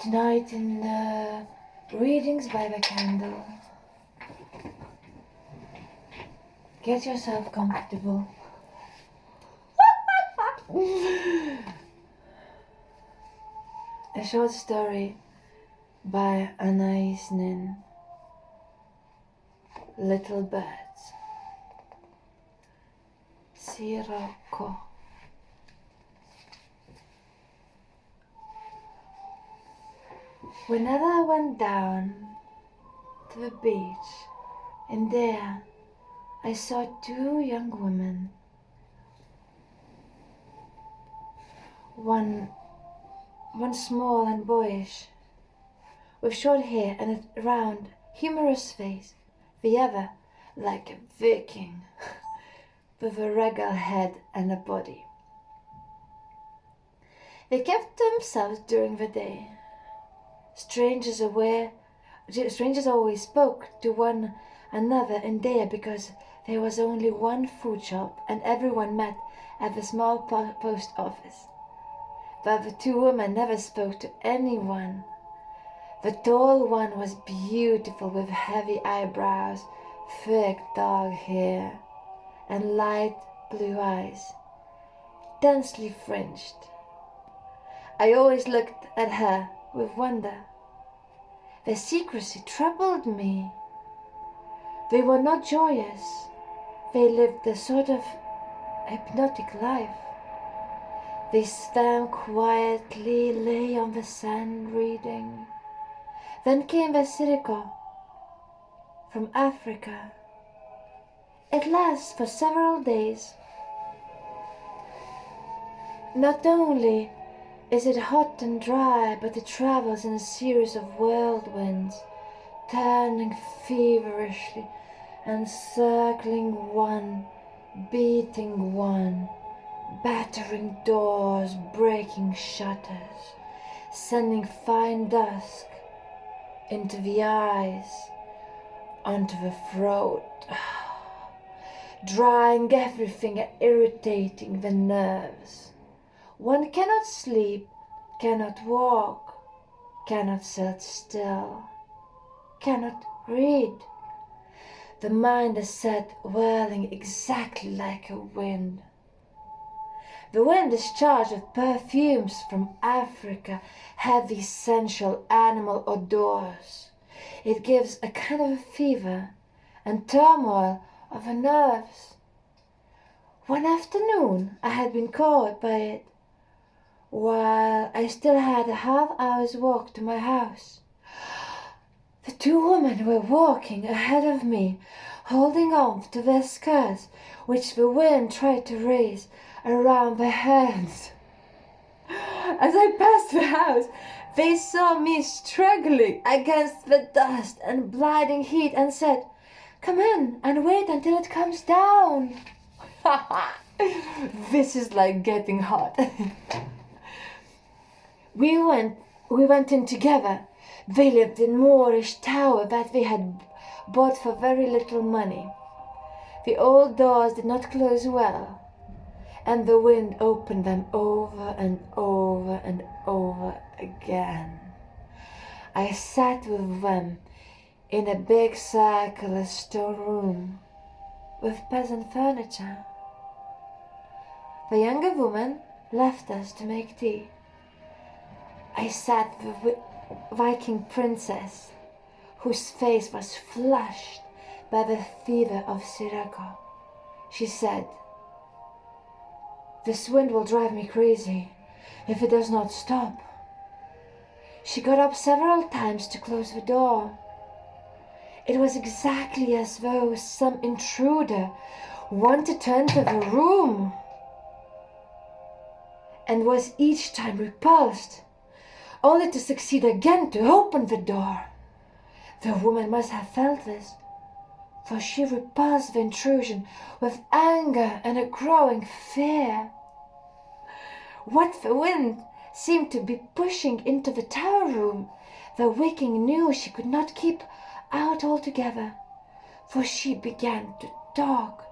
Tonight in Readings by the Candle. Get yourself comfortable. A short story by Anais Nin. Little Birds. Sirocco. Whenever I went down to the beach, and there I saw two young women, one small and boyish, with short hair and a round, humorous face, the other like a Viking, with a regal head and a body. They kept to themselves during the day. Strangers always spoke to one another in there because there was only one food shop and everyone met at the small post office. But the two women never spoke to anyone. The tall one was beautiful with heavy eyebrows, thick dark hair, and light blue eyes, densely fringed. I always looked at her with wonder. Their secrecy troubled me. They were not joyous. They lived a sort of hypnotic life. They swam quietly, lay on the sand reading. Then came the Sirocco from Africa. It lasts for several days. Not only is it hot and dry, but it travels in a series of whirlwinds, turning feverishly and circling one, beating one, battering doors, breaking shutters, sending fine dusk into the eyes, onto the throat, drying everything and irritating the nerves. One cannot sleep, cannot walk, cannot sit still, cannot read. The mind is set whirling exactly like a wind. The wind is charged with perfumes from Africa, heavy, sensual animal odors. It gives a kind of a fever and turmoil of the nerves. One afternoon I had been caught by it, while I still had a half-hour's walk to my house. The two women were walking ahead of me, holding on to their skirts, which the wind tried to raise around their heads. As I passed the house, they saw me struggling against the dust and blinding heat and said, "Come in and wait until it comes down." This is like getting hot. We went in together. They lived in Moorish tower that they had bought for very little money. The old doors did not close well, and the wind opened them over and over and over again. I sat with them in a big circular stone room with peasant furniture. The younger woman left us to make tea. I sat with the Viking princess, whose face was flushed by the fever of Sirocco. She said, "This wind will drive me crazy if it does not stop." She got up several times to close the door. It was exactly as though some intruder wanted to enter the room and was each time repulsed, only to succeed again to open the door. The woman must have felt this, for she repulsed the intrusion with anger and a growing fear. What the wind seemed to be pushing into the tower room, the Viking knew she could not keep out altogether, for she began to talk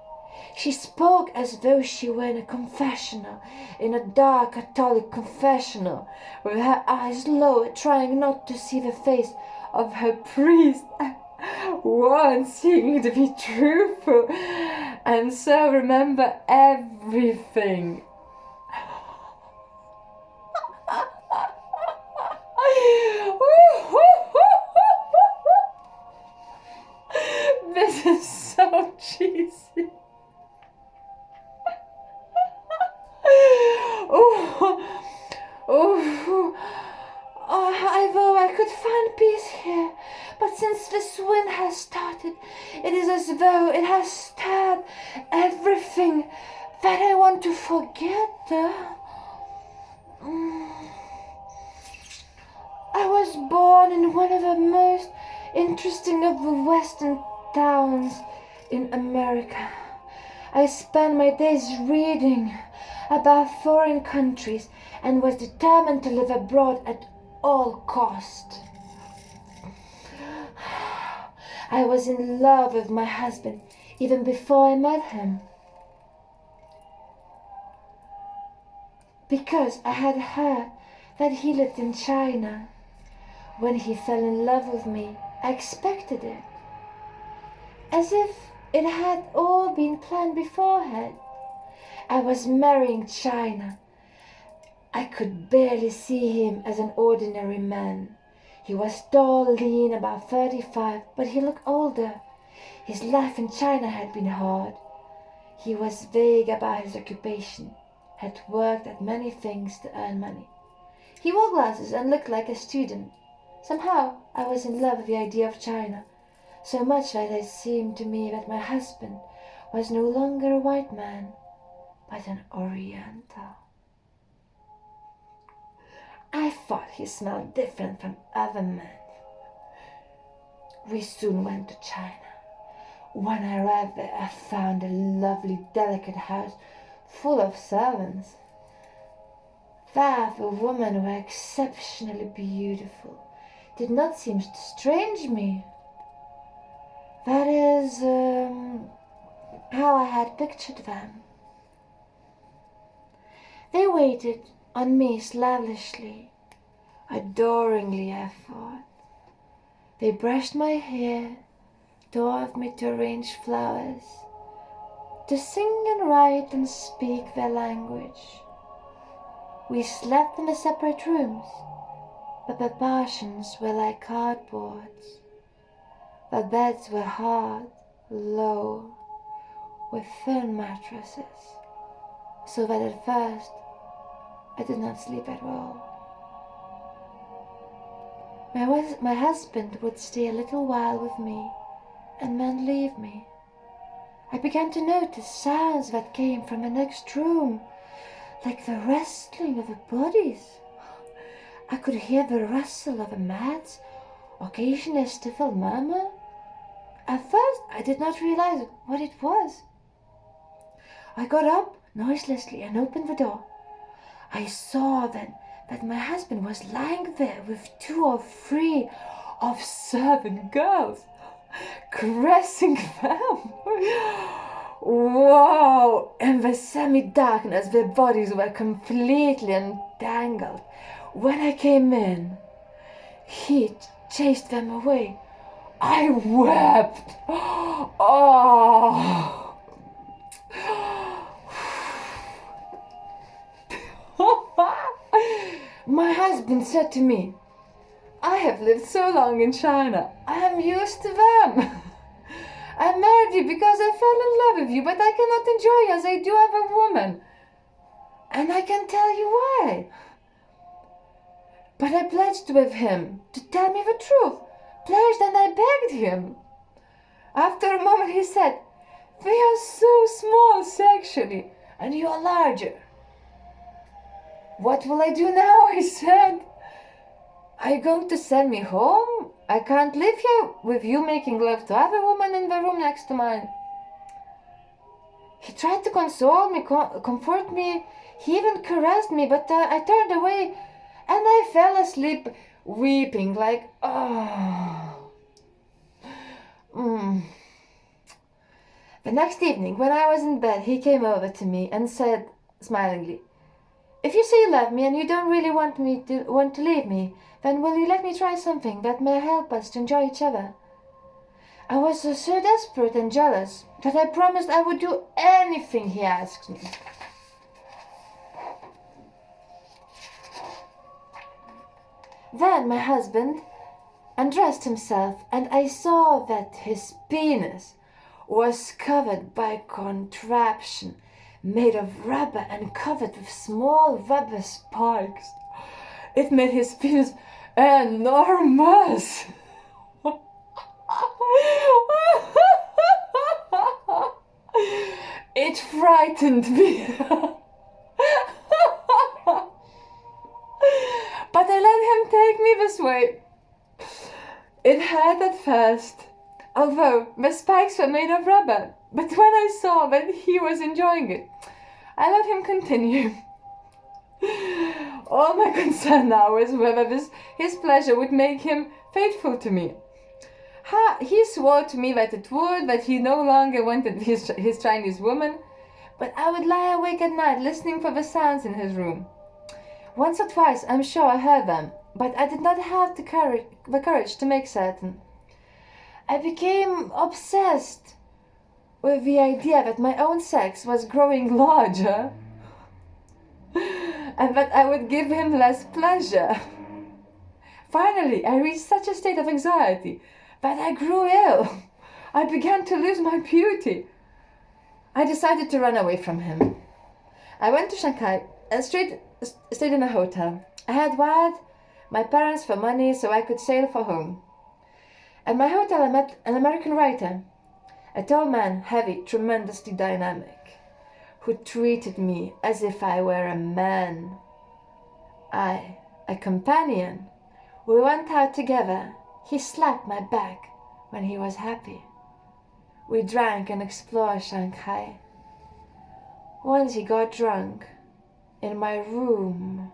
She spoke as though she were in a confessional, in a dark Catholic confessional, with her eyes lowered, trying not to see the face of her priest. One seeming to be truthful, and so remember everything. This is so cheesy. Although I could find peace here, but since this wind has started, it is as though it has stirred everything that I want to forget. I was born in one of the most interesting of the western towns in America. I spent my days reading about foreign countries and was determined to live abroad at all cost. I was in love with my husband even before I met him, because I had heard that he lived in China. When he fell in love with me, I expected it, as if it had all been planned beforehand. I was marrying China. I could barely see him as an ordinary man. He was tall, lean, about 35, but he looked older. His life in China had been hard. He was vague about his occupation, had worked at many things to earn money. He wore glasses and looked like a student. Somehow I was in love with the idea of China, so much that it seemed to me that my husband was no longer a white man, but an Oriental. I thought he smelled different from other men. We soon went to China. When I arrived there, I found a lovely, delicate house full of servants. That the women were exceptionally beautiful did not seem to strange me. That is how I had pictured them. They waited on me slavishly, adoringly, I thought. They brushed my hair, taught me to arrange flowers, to sing and write and speak their language. We slept in the separate rooms, but the partitions were like cardboards. The beds were hard, low, with thin mattresses, so that at first I did not sleep at all. My husband would stay a little while with me and then leave me. I began to notice sounds that came from the next room, like the rustling of the bodies. I could hear the rustle of the mats, occasionally a stifled murmur. At first I did not realize what it was. I got up noiselessly and opened the door. I saw then that my husband was lying there with 2 or 3 of servant girls, caressing them. Wow! In the semi-darkness, their bodies were completely entangled. When I came in, he chased them away. I wept. Oh! My husband said to me, "I have lived so long in China. I am used to them. I married you because I fell in love with you, but I cannot enjoy you as I do other women. And I can tell you why. But I pledged with him to tell me the truth. Pledged, and I begged him. After a moment he said, 'We are so small sexually, and you are larger.' 'What will I do now?' I said. 'Are you going to send me home? I can't live here with you making love to other women in the room next to mine.' He tried to console me, comfort me. He even caressed me, but I turned away and I fell asleep weeping like, oh. The next evening, when I was in bed, he came over to me and said, smilingly, "If you say you love me and you don't really want to leave me, then will you let me try something that may help us to enjoy each other?" I was so desperate and jealous that I promised I would do anything he asked me. Then my husband undressed himself, and I saw that his penis was covered by a contraption made of rubber and covered with small rubber spikes. It made his penis enormous. It frightened me. But I let him take me this way. It hurt at first, although the spikes were made of rubber. But when I saw that he was enjoying it, I let him continue. All my concern now is whether his pleasure would make him faithful to me. He swore to me that it would, that he no longer wanted his Chinese woman, but I would lie awake at night listening for the sounds in his room. Once or twice, I'm sure I heard them, but I did not have the courage to make certain. I became obsessed with the idea that my own sex was growing larger and that I would give him less pleasure. Finally, I reached such a state of anxiety that I grew ill. I began to lose my beauty. I decided to run away from him. I went to Shanghai and stayed in a hotel. I had wired my parents for money so I could sail for home. At my hotel I met an American writer, a tall man, heavy, tremendously dynamic, who treated me as if I were a man. I, a companion. We went out together. He slapped my back when he was happy. We drank and explored Shanghai. Once he got drunk in my room,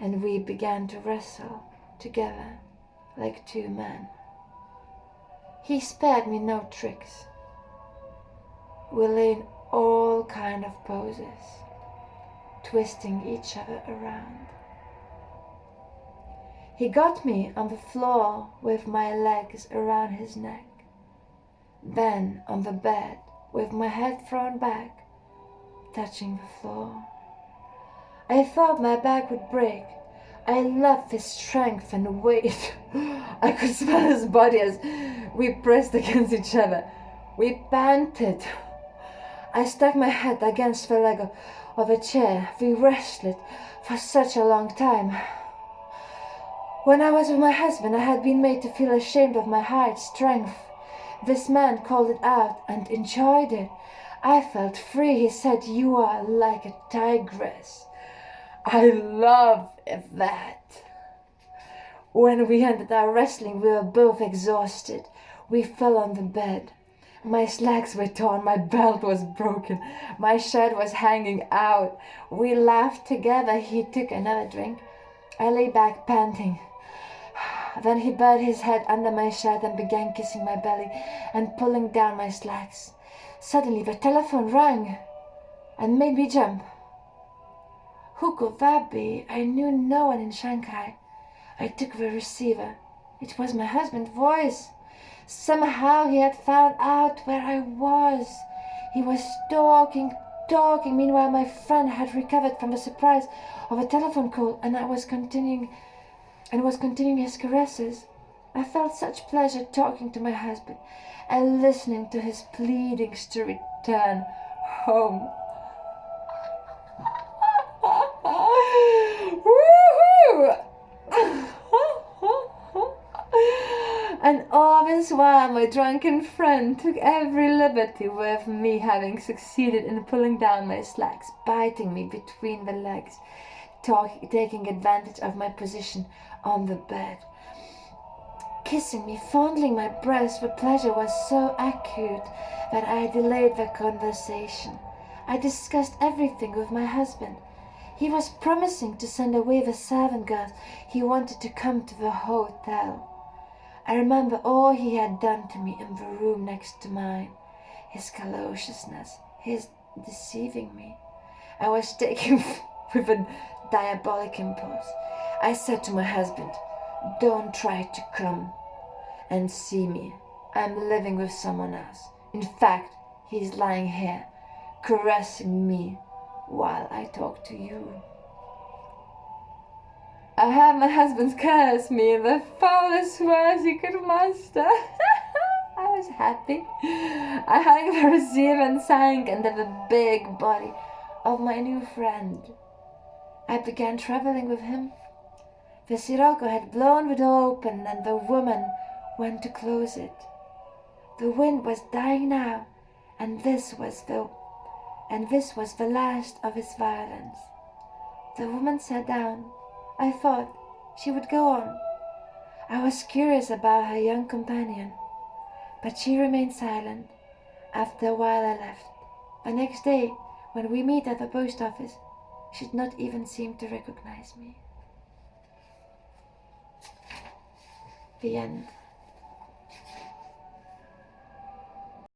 and we began to wrestle together like two men. He spared me no tricks. We lay in all kind of poses, twisting each other around. He got me on the floor with my legs around his neck, then on the bed with my head thrown back, touching the floor. I thought my back would break. I loved his strength and weight. I could smell his body as we pressed against each other. We panted. I stuck my head against the leg of a chair. We wrestled for such a long time. When I was with my husband, I had been made to feel ashamed of my height, strength. This man called it out and enjoyed it. I felt free. He said, "You are like a tigress." I love that. When we ended our wrestling, we were both exhausted. We fell on the bed. My slacks were torn, my belt was broken, my shirt was hanging out. We laughed together. He took another drink. I lay back panting. Then he buried his head under my shirt and began kissing my belly and pulling down my slacks. Suddenly the telephone rang and made me jump. Who could that be? I knew no one in Shanghai. I took the receiver. It was my husband's voice. Somehow he had found out where I was. He was talking. Meanwhile, my friend had recovered from the surprise of a telephone call, and was continuing his caresses. I felt such pleasure talking to my husband and listening to his pleadings to return home. Woohoo! And all this while my drunken friend took every liberty with me, having succeeded in pulling down my slacks, biting me between the legs, taking advantage of my position on the bed, kissing me, fondling my breast. The pleasure was so acute that I delayed the conversation. I discussed everything with my husband. He was promising to send away the servant girls. He wanted to come to the hotel. I remember all he had done to me in the room next to mine. his callousness, his deceiving me. I was taken with a diabolic impulse. I said to my husband, "Don't try to come and see me. I'm living with someone else. In fact, he's lying here, caressing me while I talk to you." I heard my husband curse me in the foulest words he could muster. I was happy. I hung the receiver and sank under the big body of my new friend. I began traveling with him. The Sirocco had blown the door open, and the woman went to close it. The wind was dying now, and this was the last of its violence. The woman sat down. I thought she would go on. I was curious about her young companion, but she remained silent. After a while I left. The next day, when we meet at the post office, she did not even seem to recognize me. The end.